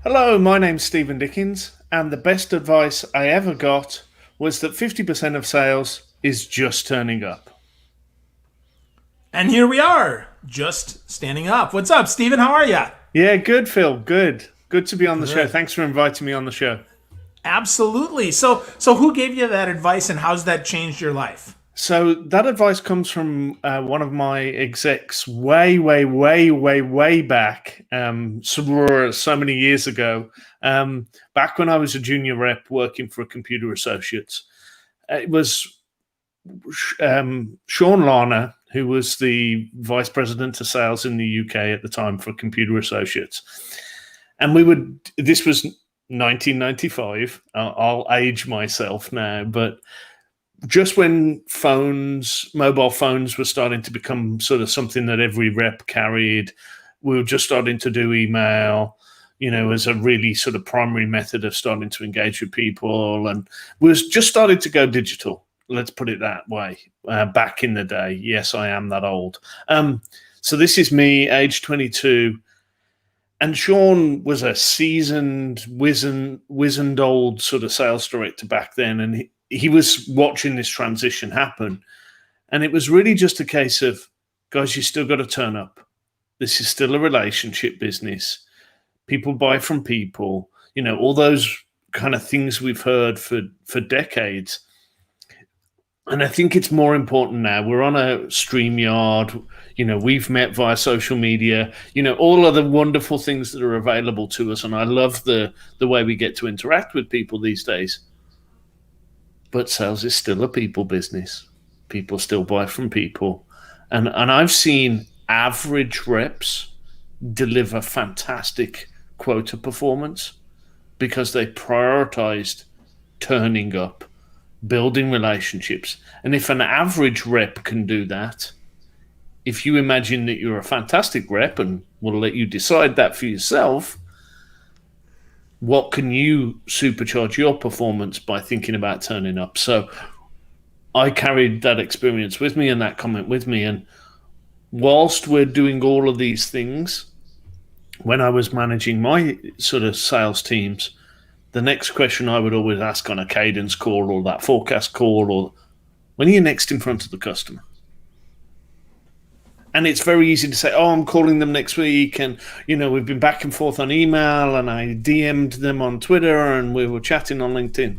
Hello, my name's Steven Dickens, and the best advice I ever got was that 50% of sales is just turning up. And here we are, just standing up. What's up, Steven? How are you? Yeah, good, Phil. Good. Good to be on the show. Good. Thanks for inviting me on the show. Absolutely. So who gave you that advice and how's that changed your life? So, that advice comes from one of my execs way, way, way, way, way back, so many years ago, back when I was a junior rep working for Computer Associates. It was Sean Larner, who was the vice president of sales in the UK at the time for Computer Associates. And this was 1995. I'll age myself now, but just when mobile phones were starting to become sort of something that every rep carried, we were just starting to do email, as a really sort of primary method of starting to engage with people. And we was just starting to go digital. Let's put it that way. Back in the day, yes, I am that old. So this is me, age 22, and Sean was a seasoned, wizened old sort of sales director back then, and he was watching this transition happen. And it was really just a case of, guys, you still got to turn up. This is still a relationship business. People buy from people. All those kind of things we've heard for decades. And I think it's more important now. We're on a StreamYard. We've met via social media. All of the wonderful things that are available to us. And I love the way we get to interact with people these days. But sales is still a people business. People still buy from people. And I've seen average reps deliver fantastic quota performance because they prioritized turning up, building relationships. And if an average rep can do that, if you imagine that you're a fantastic rep, and we'll let you decide that for yourself, what can you supercharge your performance by thinking about turning up? So I carried that experience with me and that comment with me. And whilst we're doing all of these things, when I was managing my sort of sales teams, the next question I would always ask on a cadence call or that forecast call, or when are you next in front of the customer? And it's very easy to say, I'm calling them next week. And, we've been back and forth on email, and I DM'd them on Twitter, and we were chatting on LinkedIn.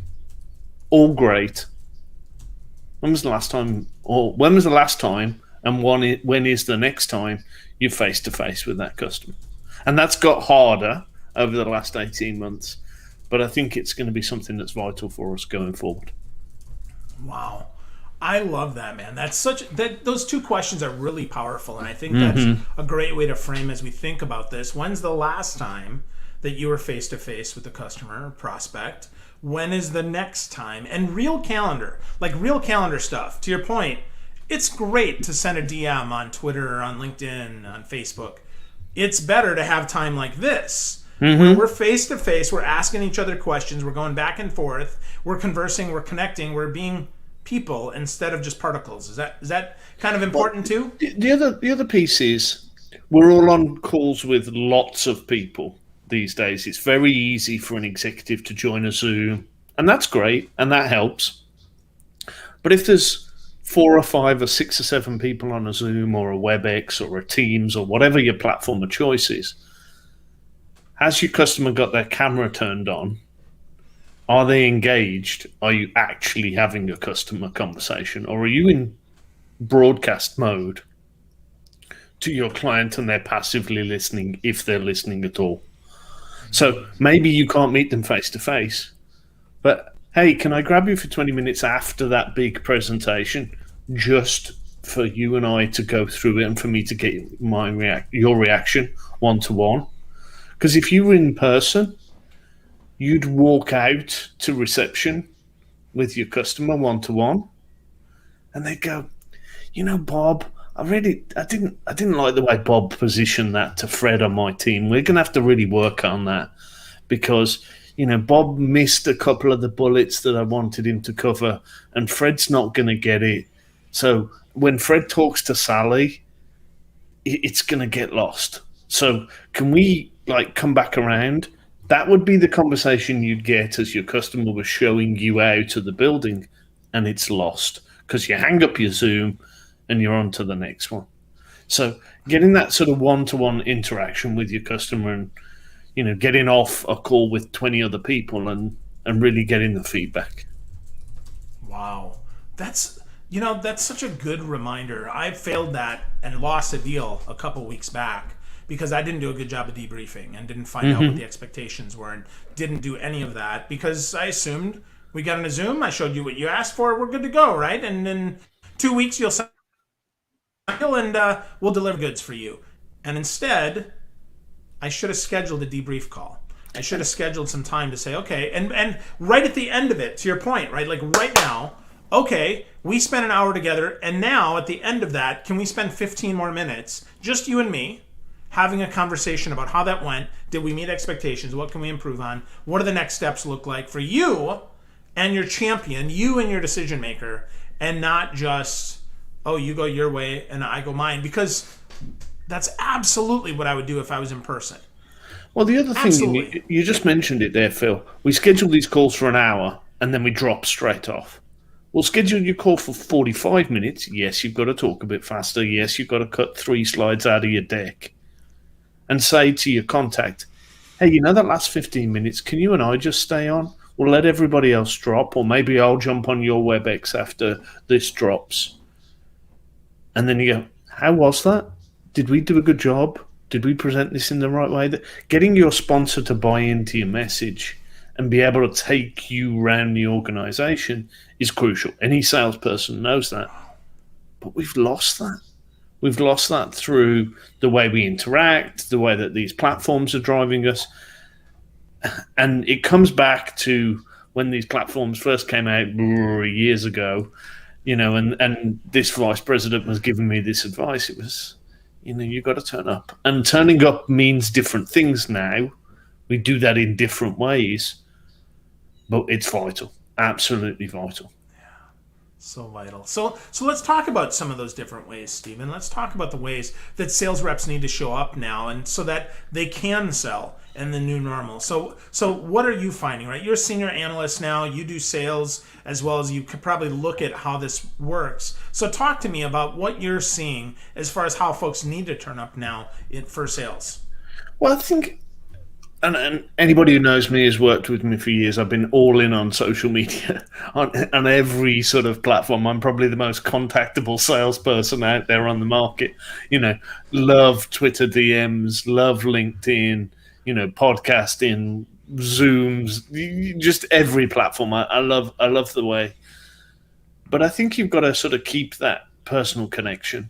All great. When was the last time, and when is the next time you're face to face with that customer? And that's got harder over the last 18 months. But I think it's going to be something that's vital for us going forward. Wow. I love that, man. Those two questions are really powerful, and I think that's a great way to frame as we think about this. When's the last time that you were face to face with a customer or prospect? When is the next time? And real calendar stuff. To your point, it's great to send a DM on Twitter or on LinkedIn, on Facebook. It's better to have time like this. Where we're face to face, we're asking each other questions, we're going back and forth, we're conversing, we're connecting, we're being people instead of just particles. Is that kind of important too? The other piece is we're all on calls with lots of people these days. It's very easy for an executive to join a Zoom, and that's great, and that helps. But if there's 4 or 5 or 6 or 7 people on a Zoom or a WebEx or a Teams or whatever your platform of choice is, has your customer got their camera turned on? Are they engaged? Are you actually having a customer conversation? Or are you in broadcast mode to your client and they're passively listening, if they're listening at all? So maybe you can't meet them face to face, but hey, can I grab you for 20 minutes after that big presentation just for you and I to go through it and for me to get your reaction one-to-one? Because if you were in person, you'd walk out to reception with your customer one-to-one, and they'd go, Bob, I didn't like the way Bob positioned that to Fred on my team. We're going to have to really work on that because, Bob missed a couple of the bullets that I wanted him to cover, and Fred's not going to get it. So when Fred talks to Sally, it's going to get lost. So can we come back around That would be the conversation you'd get as your customer was showing you out of the building, and it's lost because you hang up your Zoom and you're on to the next one. So getting that sort of one-to-one interaction with your customer, and getting off a call with 20 other people and really getting the feedback. Wow. That's such a good reminder. I failed that and lost a deal a couple weeks back because I didn't do a good job of debriefing and didn't find out what the expectations were and didn't do any of that because I assumed we got on a Zoom, I showed you what you asked for, we're good to go, right? And in 2 weeks you'll sign and we'll deliver goods for you. And instead, I should have scheduled a debrief call. I should have scheduled some time to say, okay, and right at the end of it, to your point, right? Like right now, okay, we spent an hour together, and now at the end of that, can we spend 15 more minutes, just you and me, having a conversation about how that went? Did we meet expectations? What can we improve on? What do the next steps look like for you and your champion, you and your decision maker, and not just, oh, you go your way and I go mine? Because that's absolutely what I would do if I was in person. Well, the other thing, you just mentioned it there, Phil. We schedule these calls for an hour and then we drop straight off. We'll schedule your call for 45 minutes. Yes, you've got to talk a bit faster. Yes, you've got to cut 3 slides out of your deck. And say to your contact, hey, that last 15 minutes, can you and I just stay on? We'll let everybody else drop, or maybe I'll jump on your WebEx after this drops. And then you go, how was that? Did we do a good job? Did we present this in the right way? Getting your sponsor to buy into your message and be able to take you around the organization is crucial. Any salesperson knows that. But we've lost that. We've lost that through the way we interact, the way that these platforms are driving us. And it comes back to when these platforms first came out years ago, and this vice president was giving me this advice. It was, you've got to turn up. And turning up means different things now. We do that in different ways. But it's vital, absolutely vital. Yeah, so vital. So let's talk about some of those different ways, Steven. Let's talk about the ways that sales reps need to show up now, and so that they can sell in the new normal. So what are you finding, right? You're a senior analyst now. You do sales as well as you could probably look at how this works. So talk to me about what you're seeing as far as how folks need to turn up now for sales. Well, I think... And anybody who knows me has worked with me for years. I've been all in on social media, on every sort of platform. I'm probably the most contactable salesperson out there on the market. Love Twitter DMs, love LinkedIn, podcasting, Zooms, just every platform. I love the way. But I think you've got to sort of keep that personal connection,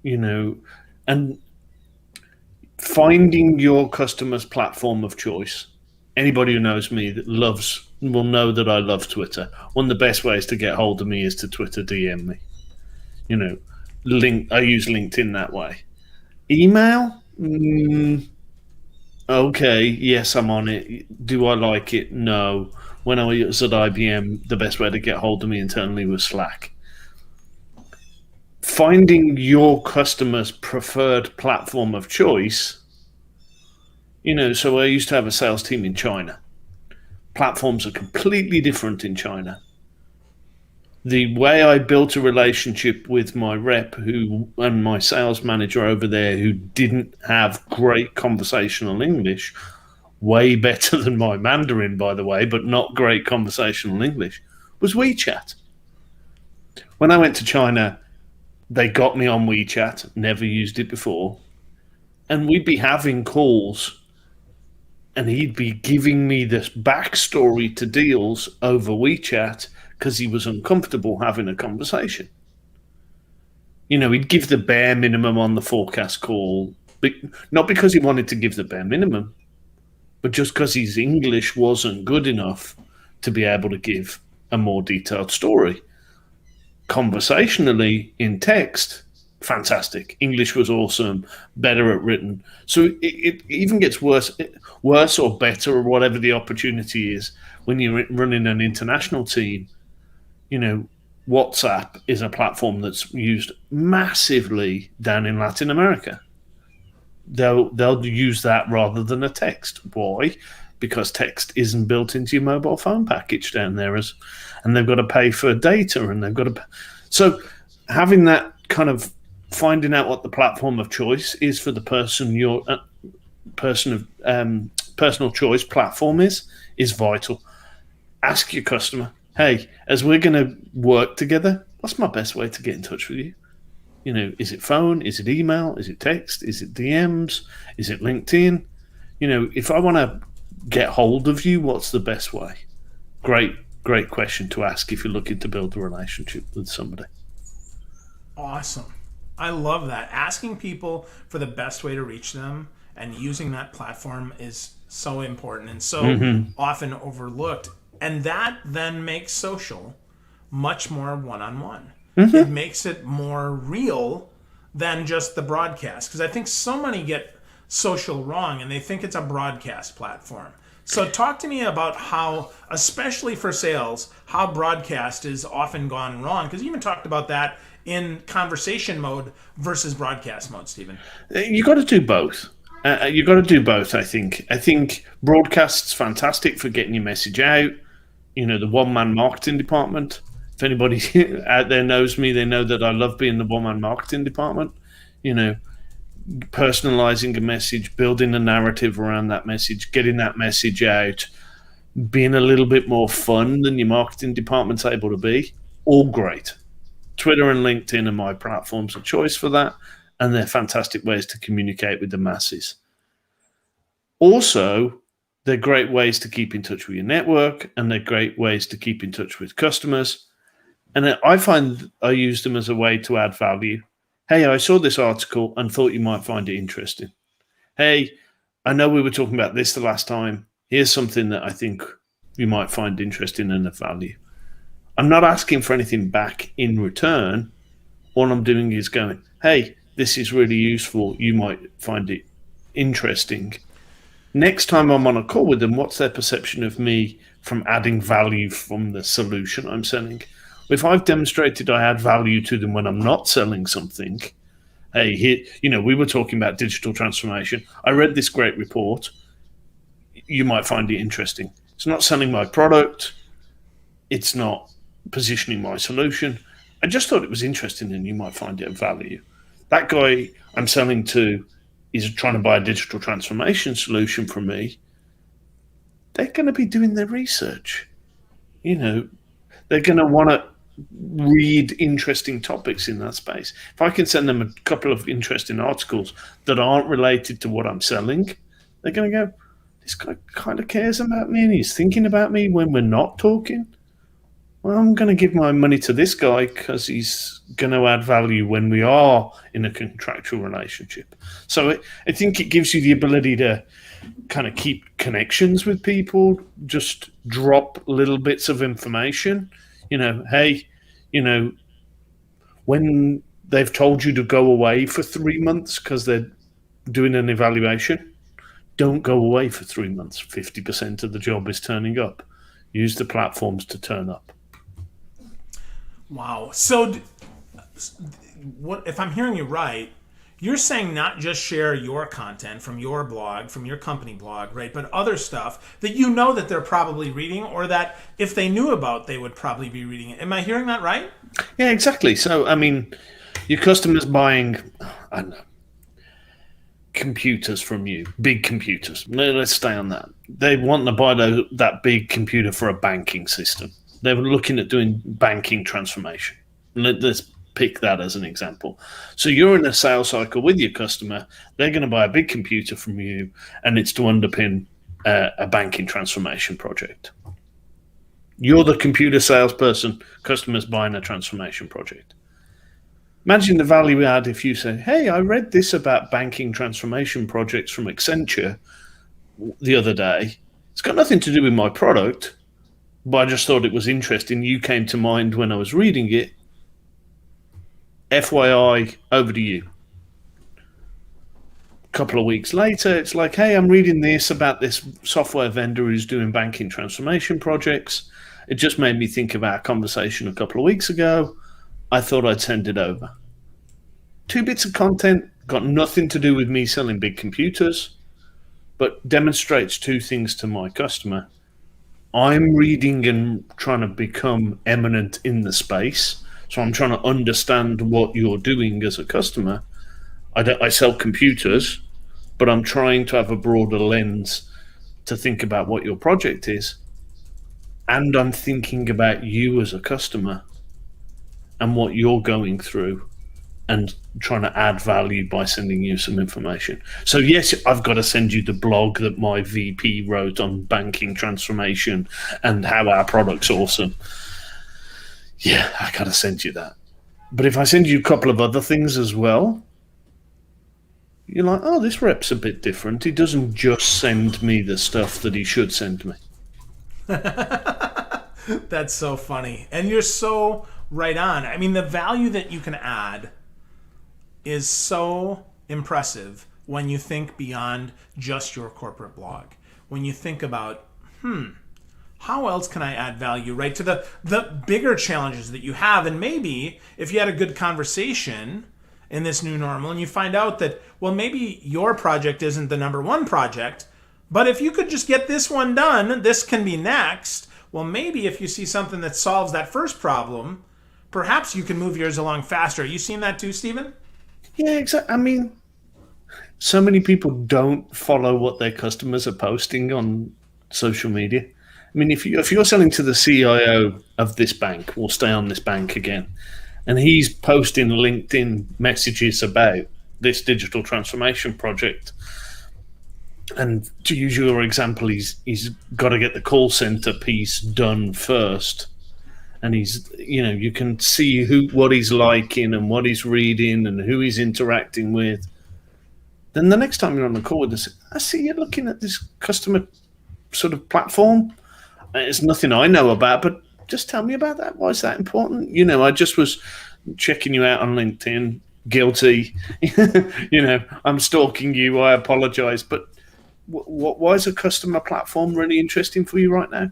and finding your customer's platform of choice. Anybody who knows me will know that I love Twitter. One of the best ways to get hold of me is to Twitter DM me. I use LinkedIn that way. Email? Okay, yes, I'm on it. Do I like it? No. When I was at IBM, the best way to get hold of me internally was Slack. Finding your customer's preferred platform of choice, so I used to have a sales team in China. Platforms are completely different in China. The way I built a relationship with my rep and my sales manager over there who didn't have great conversational English, way better than my Mandarin, by the way, but not great conversational English, was WeChat. When I went to China, they got me on WeChat, never used it before, and we'd be having calls and he'd be giving me this backstory to deals over WeChat because he was uncomfortable having a conversation. He'd give the bare minimum on the forecast call, but not because he wanted to give the bare minimum, but just because his English wasn't good enough to be able to give a more detailed story. Conversationally, in text, fantastic. English was awesome, better at written. So it even gets worse or better, or whatever the opportunity is, when you're running an international team. WhatsApp is a platform that's used massively down in Latin America. They'll use that rather than a text. Why? because text isn't built into your mobile phone package down there, and they've got to pay for data, and they've got to. So having that kind of finding out what the platform of choice is for the person your personal choice platform is vital. Ask your customer, hey, as we're going to work together, what's my best way to get in touch with you? Is it phone? Is it email? Is it text? Is it DMs? Is it LinkedIn? If I want to get hold of you, what's the best way? Great question to ask if you're looking to build a relationship with somebody. Awesome. I love that. Asking people for the best way to reach them and using that platform is so important and so often overlooked. And that then makes social much more one-on-one. It makes it more real than just the broadcast. Because I think so many get social wrong and they think it's a broadcast platform. So talk to me about how, especially for sales, how broadcast is often gone wrong. Because you even talked about that in conversation mode versus broadcast mode, Steven. You got to do both. You got to do both, I think. I think broadcast's fantastic for getting your message out. The one-man marketing department. If anybody out there knows me, they know that I love being the one-man marketing department. Personalizing a message, building a narrative around that message, getting that message out, being a little bit more fun than your marketing department's able to be. All great. Twitter and LinkedIn are my platforms of choice for that, and they're fantastic ways to communicate with the masses. Also, they're great ways to keep in touch with your network, and they're great ways to keep in touch with customers. And I find I use them as a way to add value. Hey, I saw this article and thought you might find it interesting. Hey, I know we were talking about this the last time. Here's something that I think you might find interesting and of value. I'm not asking for anything back in return. All I'm doing is going, hey, this is really useful. You might find it interesting. Next time I'm on a call with them, what's their perception of me from adding value from the solution I'm selling? If I've demonstrated I add value to them when I'm not selling something, hey, here, we were talking about digital transformation. I read this great report. You might find it interesting. It's not selling my product. It's not positioning my solution. I just thought it was interesting and you might find it of value. That guy I'm selling to is trying to buy a digital transformation solution from me. They're going to be doing their research. They're going to want to read interesting topics in that space. If I can send them a couple of interesting articles that aren't related to what I'm selling, they're going to go, this guy kind of cares about me and he's thinking about me when we're not talking. Well, I'm going to give my money to this guy because he's going to add value when we are in a contractual relationship. So I think it gives you the ability to kind of keep connections with people, just drop little bits of information. Hey, when they've told you to go away for 3 months because they're doing an evaluation, don't go away for 3 months. 50% of the job is turning up. Use the platforms to turn up. Wow. So what if I'm hearing you right, you're saying not just share your content from your blog, from your company blog, right, but other stuff that that they're probably reading or that if they knew about, they would probably be reading it. Am I hearing that right? Yeah, exactly. So, your customers buying, I don't know, computers from you, big computers. Let's stay on that. They want to buy that big computer for a banking system. They were looking at doing banking transformation. Let's pick that as an example. So you're in a sales cycle with your customer. They're going to buy a big computer from you, and it's to underpin a banking transformation project. You're the computer salesperson. Customer's buying a transformation project. Imagine the value add if you say, hey, I read this about banking transformation projects from Accenture the other day. It's got nothing to do with my product, but I just thought it was interesting. You came to mind when I was reading it. FYI, over to you. A couple of weeks later, it's like, hey, I'm reading this about this software vendor who's doing banking transformation projects. It just made me think of our conversation a couple of weeks ago. I thought I'd send it over. 2 bits of content, got nothing to do with me selling big computers. but demonstrates two things to my customer. I'm reading and trying to become eminent in the space. So I'm trying to understand what you're doing as a customer. I sell computers, but I'm trying to have a broader lens to think about what your project is. And I'm thinking about you as a customer and what you're going through, and trying to add value by sending you some information. So yes, I've got to send you the blog that my VP wrote on banking transformation and how our product's awesome. Yeah, I got to send you that. But if I send you a couple of other things as well, you're like, oh, this rep's a bit different. He doesn't just send me the stuff that he should send me. That's so funny. And you're so right on. I mean, the value that you can add is so impressive when you think beyond just your corporate blog. When you think about, how else can I add value, right, to the bigger challenges that you have? And maybe if you had a good conversation in this new normal and you find out that, well, maybe your project isn't the number one project, but if you could just get this one done, this can be next. Well, maybe if you see something that solves that first problem, perhaps you can move yours along faster. Are you seeing that too, Steven? Yeah, exactly. I mean, so many people don't follow what their customers are posting on social media. I mean, if you're selling to the CIO of this bank, we'll stay on this bank again, and he's posting LinkedIn messages about this digital transformation project. And to use your example, he's got to get the call center piece done first. And he's, you can see what he's liking and what he's reading and who he's interacting with. Then the next time you're on the call with us, I see you're looking at this customer sort of platform. It's nothing I know about, but just tell me about that. Why is that important? I just was checking you out on LinkedIn. Guilty. I'm stalking you. I apologize. But why is a customer platform really interesting for you right now?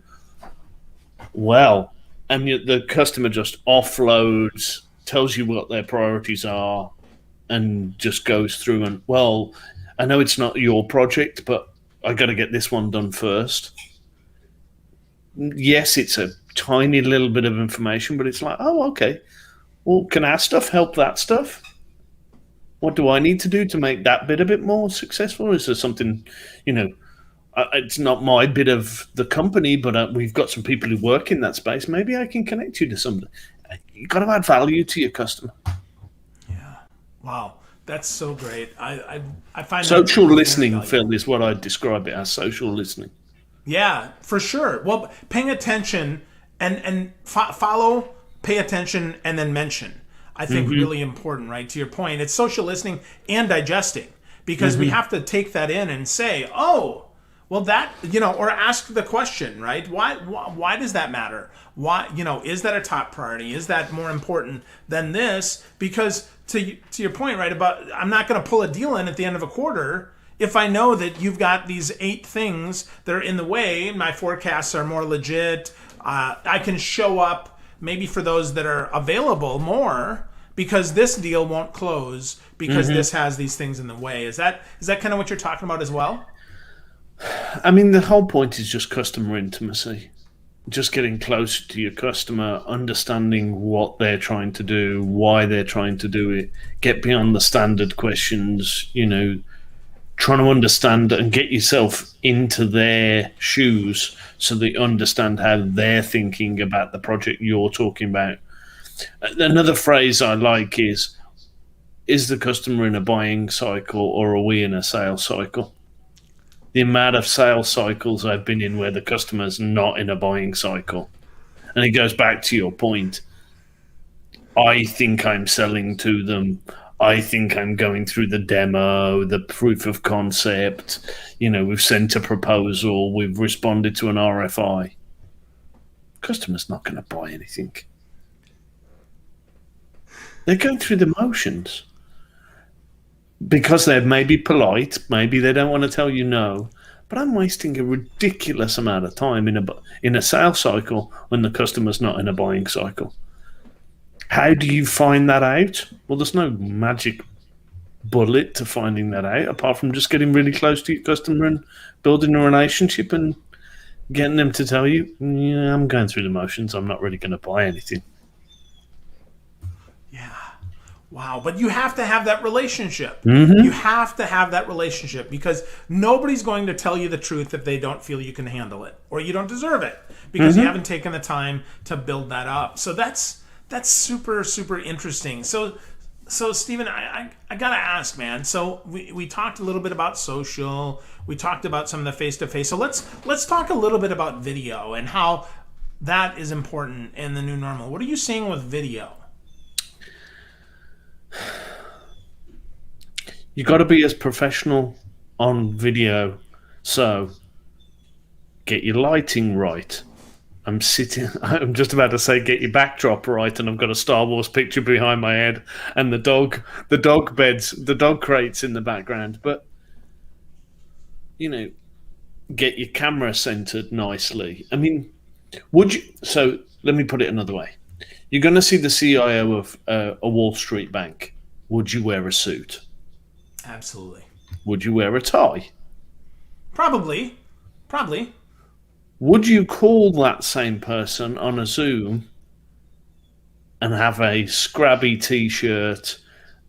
Well, and the customer just offloads, tells you what their priorities are, and just goes through and, well, I know it's not your project, but I got to get this one done first. Yes, it's a tiny little bit of information, but it's like, oh, okay. Well, can our stuff help that stuff? What do I need to do to make that bit a bit more successful? Is there something, it's not my bit of the company, but we've got some people who work in that space. Maybe I can connect you to somebody. You've got to add value to your customer. Yeah. Wow. That's so great. I find social listening, Phil, is what I'd describe it as. Social listening. Yeah, for sure. Well, paying attention and follow, pay attention, and then mention. I think really important, right? To your point, it's social listening and digesting, because we have to take that in and say, oh, well, that, or ask the question, right? Why does that matter? Why, is that a top priority? Is that more important than this? Because to your point, right, about I'm not going to pull a deal in at the end of a quarter if I know that you've got these 8 things that are in the way. My forecasts are more legit. I can show up maybe for those that are available more, because this deal won't close because this has these things in the way. Is that kind of what you're talking about as well? I mean, the whole point is just customer intimacy. Just getting closer to your customer, understanding what they're trying to do, why they're trying to do it, get beyond the standard questions, trying to understand and get yourself into their shoes so that you understand how they're thinking about the project you're talking about. Another phrase I like is the customer in a buying cycle, or are we in a sales cycle? The amount of sales cycles I've been in where the customer's not in a buying cycle. And it goes back to your point. I think I'm selling to them. I think I'm going through the demo, the proof of concept. We've sent a proposal. We've responded to an RFI. Customer's not going to buy anything. They're going through the motions because they're maybe polite. Maybe they don't want to tell you no. But I'm wasting a ridiculous amount of time in a sales cycle when the customer's not in a buying cycle. How do you find that out? Well, there's no magic bullet to finding that out, apart from just getting really close to your customer and building a relationship and getting them to tell you, yeah, I'm going through the motions. I'm not really going to buy anything. Yeah. Wow. But you have to have that relationship. Mm-hmm. You have to have that relationship, because nobody's going to tell you the truth if they don't feel you can handle it or you don't deserve it, because you haven't taken the time to build that up. So that's super, super interesting. So Steven, I got to ask, man. So we talked a little bit about social. We talked about some of the face-to-face. So let's talk a little bit about video and how that is important in the new normal. What are you seeing with video? You got to be as professional on video. So get your lighting right. I'm just about to say get your backdrop right, and I've got a Star Wars picture behind my head and the dog beds, the dog crates in the background. But, get your camera centered nicely. I mean, so let me put it another way. You're going to see the CIO of a Wall Street bank. Would you wear a suit? Absolutely. Would you wear a tie? Probably. Would you call that same person on a Zoom and have a scrabby T-shirt,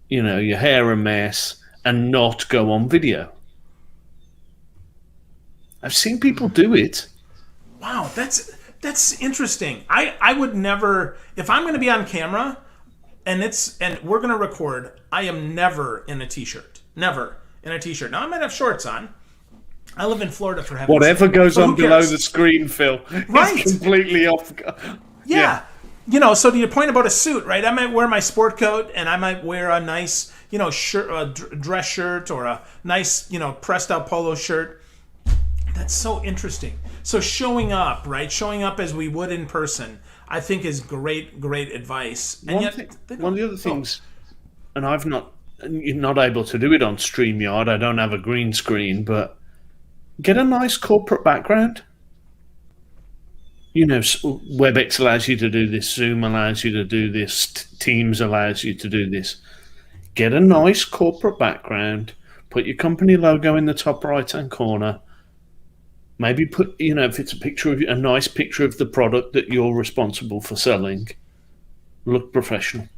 your hair a mess, and not go on video? I've seen people do it. Wow, that's interesting. I would never, if I'm going to be on camera and we're going to record, I am never in a T-shirt. Never in a T-shirt. Now I might have shorts on. I live in Florida, for heaven's sake. Whatever goes on below the screen, Phil, right? It's completely off. Yeah. So to your point about a suit, right? I might wear my sport coat, and I might wear a nice, shirt, a dress shirt, or a nice, pressed out polo shirt. That's so interesting. So showing up, right? Showing up as we would in person, I think is great advice. And one of the other things, and you're not able to do it on StreamYard. I don't have a green screen, but get a nice corporate background. WebEx allows you to do this. Zoom allows you to do this. Teams allows you to do this. Get a nice corporate background. Put your company logo in the top right-hand corner. Maybe put, if it's a nice picture of the product that you're responsible for selling, look professional.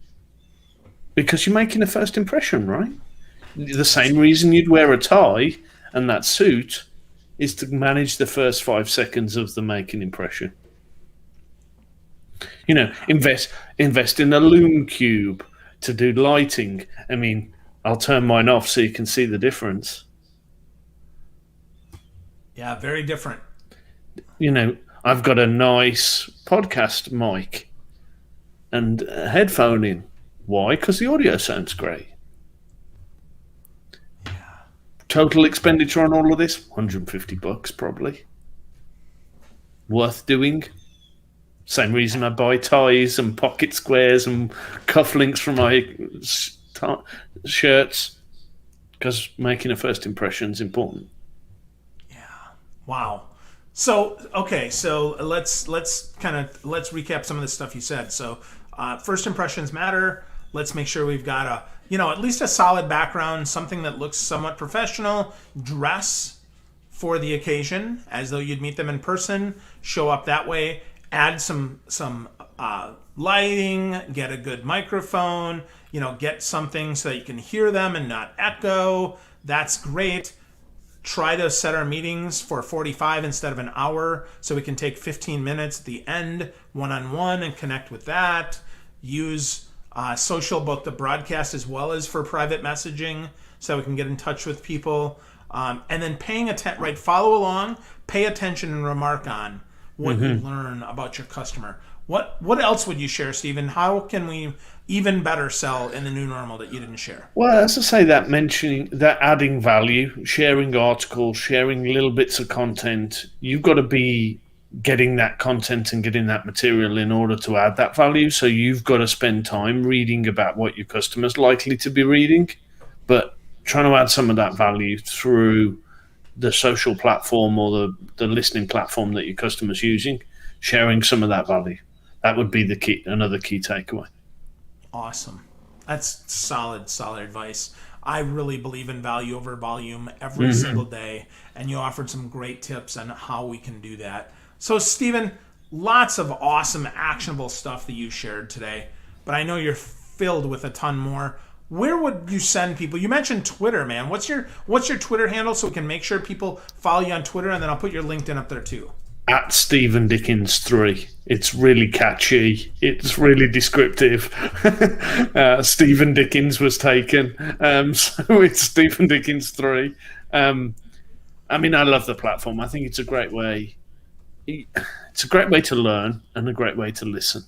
Because you're making a first impression, right? The same reason you'd wear a tie and that suit is to manage the first 5 seconds of the making impression. Invest in a Loom Cube to do lighting. I mean, I'll turn mine off so you can see the difference. Yeah, very different. I've got a nice podcast mic and a headphone in. Why? Because the audio sounds great. Yeah. Total expenditure on all of this, $150 probably. Worth doing. Same reason I buy ties and pocket squares and cufflinks for my shirts, because making a first impression is important. Yeah. Wow. So let's recap some of the stuff you said. So first impressions matter. Let's make sure we've got at least a solid background, something that looks somewhat professional. Dress for the occasion as though you'd meet them in person. Show up that way. Add some lighting. Get a good microphone. Get something so that you can hear them and not echo. That's great. Try to set our meetings for 45 instead of an hour, so we can take 15 minutes at the end, one-on-one, and connect with that. Use social, both the broadcast as well as for private messaging, so we can get in touch with people. And then paying attention, right? Follow along, pay attention, and remark on what you learn about your customer. What else would you share, Steven? How can we even better sell in the new normal that you didn't share? Well, as I say, that adding value, sharing articles, sharing little bits of content, you've got to be getting that content and getting that material in order to add that value. So you've got to spend time reading about what your customer's likely to be reading, but trying to add some of that value through the social platform or the listening platform that your customer's using, sharing some of that value. That would be another key takeaway. Awesome. That's solid advice. I really believe in value over volume every single day, and you offered some great tips on how we can do that. So, Steven, lots of awesome, actionable stuff that you shared today, but I know you're filled with a ton more. Where would you send people? You mentioned Twitter, man. What's your Twitter handle so we can make sure people follow you on Twitter, and then I'll put your LinkedIn up there too. At Steven Dickens 3. It's really catchy. It's really descriptive. Steven Dickens was taken. So it's Steven Dickens 3. I mean, I love the platform. I think it's a great way. It's a great way to learn and a great way to listen.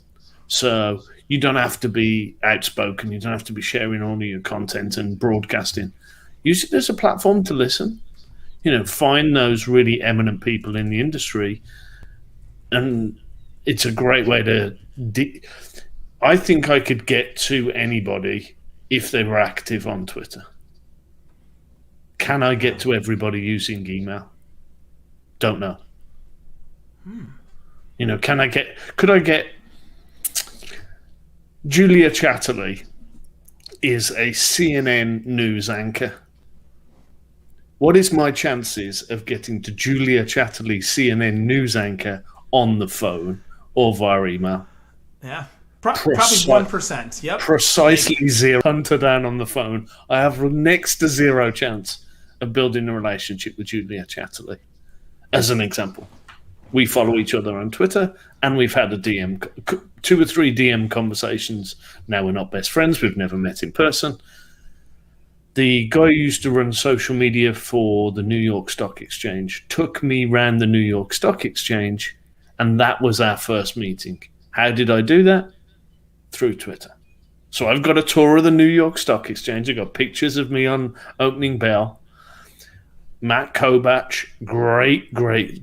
So you don't have to be outspoken. You don't have to be sharing all of your content and broadcasting. Use it as a platform to listen. Find those really eminent people in the industry, and it's a great way to. I think I could get to anybody if they were active on Twitter. Can I get to everybody using email? Don't know. Could I get Julia Chatterley is a CNN news anchor. What is my chances of getting to Julia Chatterley, CNN news anchor, on the phone or via email? Yeah, probably 1%. Yep, precisely zero. Hunt her down on the phone. I have next to zero chance of building a relationship with Julia Chatterley. As an example, we follow each other on Twitter, and we've had 2 or 3 DM conversations. Now we're not best friends. We've never met in person. The guy who used to run social media for the New York Stock Exchange took me around the New York Stock Exchange, and that was our first meeting. How did I do that? Through Twitter. So I've got a tour of the New York Stock Exchange. I've got pictures of me on opening bell. Matt Kobach, great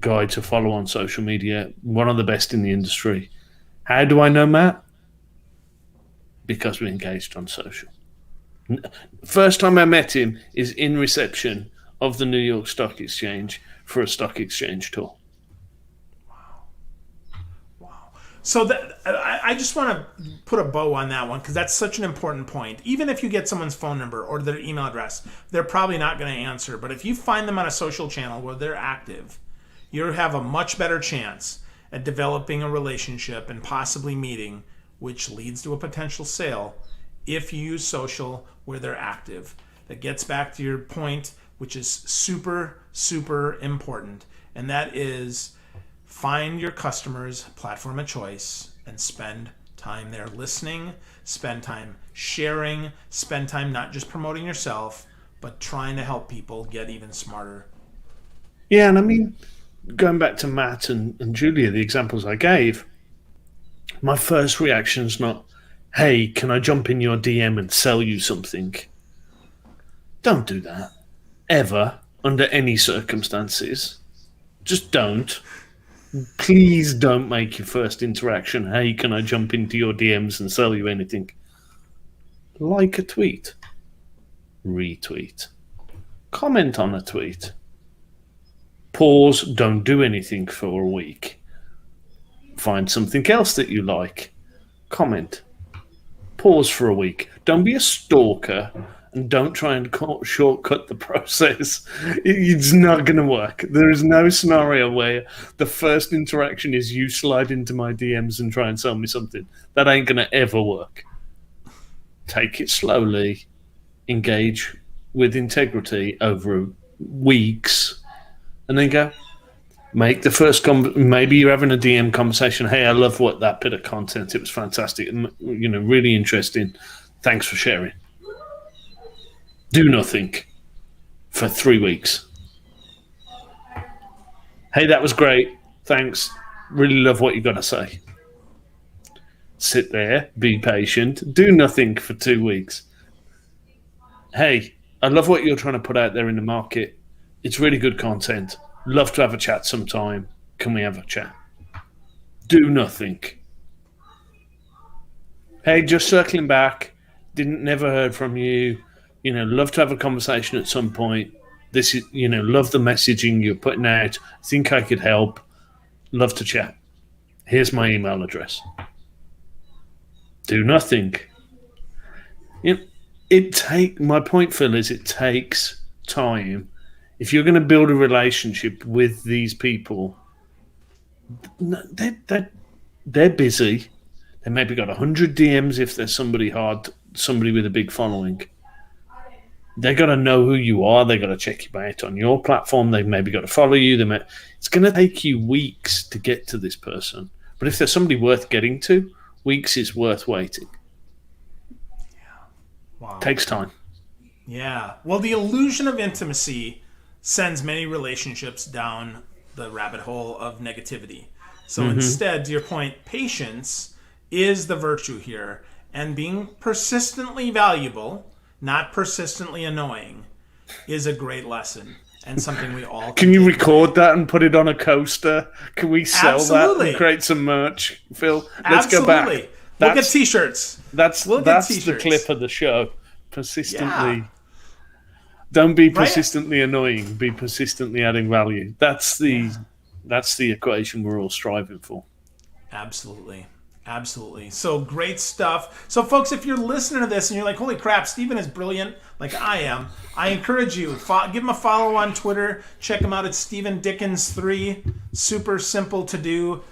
guy to follow on social media, one of the best in the industry. How do I know Matt? Because we engaged on social. First time I met him is in reception of the New York Stock Exchange for a stock exchange tour. Wow. So I just want to put a bow on that one, because that's such an important point. Even if you get someone's phone number or their email address, they're probably not going to answer. But if you find them on a social channel where they're active, you have a much better chance at developing a relationship and possibly meeting, which leads to a potential sale, if you use social where they're active. That gets back to your point, which is super, super important, and that is find your customer's platform of choice and spend time there listening, spend time sharing, spend time not just promoting yourself, but trying to help people get even smarter. Yeah, and I mean, going back to Matt and Julia, the examples I gave, my first reaction is not, hey, can I jump in your DM and sell you something? Don't do that. Ever, under any circumstances. Just don't. Please don't make your first interaction, hey, can I jump into your DMs and sell you anything? Like a tweet. Retweet. Comment on a tweet. Pause, don't do anything for a week. Find something else that you like. Comment. Pause for a week. Don't be a stalker, and don't try and shortcut the process. It's not going to work. There is no scenario where the first interaction is you slide into my DMs and try and sell me something. That ain't going to ever work. Take it slowly. Engage with integrity over weeks, and then go. Make the first maybe you're having a DM conversation. Hey, I love what that bit of content. It was fantastic. Really interesting. Thanks for sharing. Do nothing for 3 weeks. Hey, that was great. Thanks. Really love what you're going to say. Sit there, be patient, do nothing for 2 weeks. Hey, I love what you're trying to put out there in the market. It's really good content. Love to have a chat sometime. Can we have a chat? Do nothing. Hey, just circling back. Never heard from you. Love to have a conversation at some point. This is, love the messaging you're putting out. Think I could help. Love to chat. Here's my email address. Do nothing. My point, Phil, is it takes time. If you're going to build a relationship with these people, they're busy. They maybe got 100 DMs if there's somebody with a big following. They got to know who you are. They got to check you out on your platform. They maybe got to follow you. It's going to take you weeks to get to this person. But if there's somebody worth getting to, weeks is worth waiting. Yeah. Wow. Takes time. Yeah. Well, the illusion of intimacy sends many relationships down the rabbit hole of negativity. So instead, to your point, patience is the virtue here. And being persistently valuable, not persistently annoying, is a great lesson and something we all can you record that and put it on a coaster? Can we sell Absolutely. that and create some merch, Phil? Let's go back. We'll get t-shirts. That's the clip of the show. Persistently. Don't be persistently annoying. Be persistently adding value. That's the equation we're all striving for. Absolutely. Absolutely. So great stuff. So folks, if you're listening to this and you're like, holy crap, Steven is brilliant like I am, I encourage you, give him a follow on Twitter. Check him out at Steven Dickens 3. Super simple to do.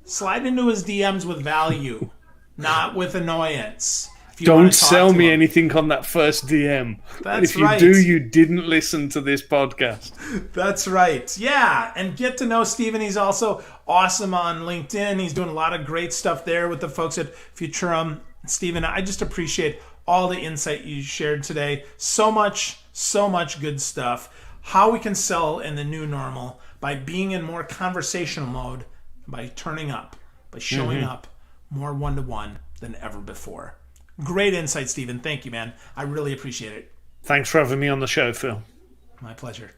Slide into his DMs with value, not with annoyance. Don't sell me anything on that first DM. That's if you do, you didn't listen to this podcast. That's right. Yeah. And get to know Steven. He's also awesome on LinkedIn. He's doing a lot of great stuff there with the folks at Futurum. Steven, I just appreciate all the insight you shared today. So much good stuff. How we can sell in the new normal by being in more conversational mode, by turning up, by showing up more one-to-one than ever before. Great insight, Steven. Thank you, man. I really appreciate it. Thanks for having me on the show, Phil. My pleasure.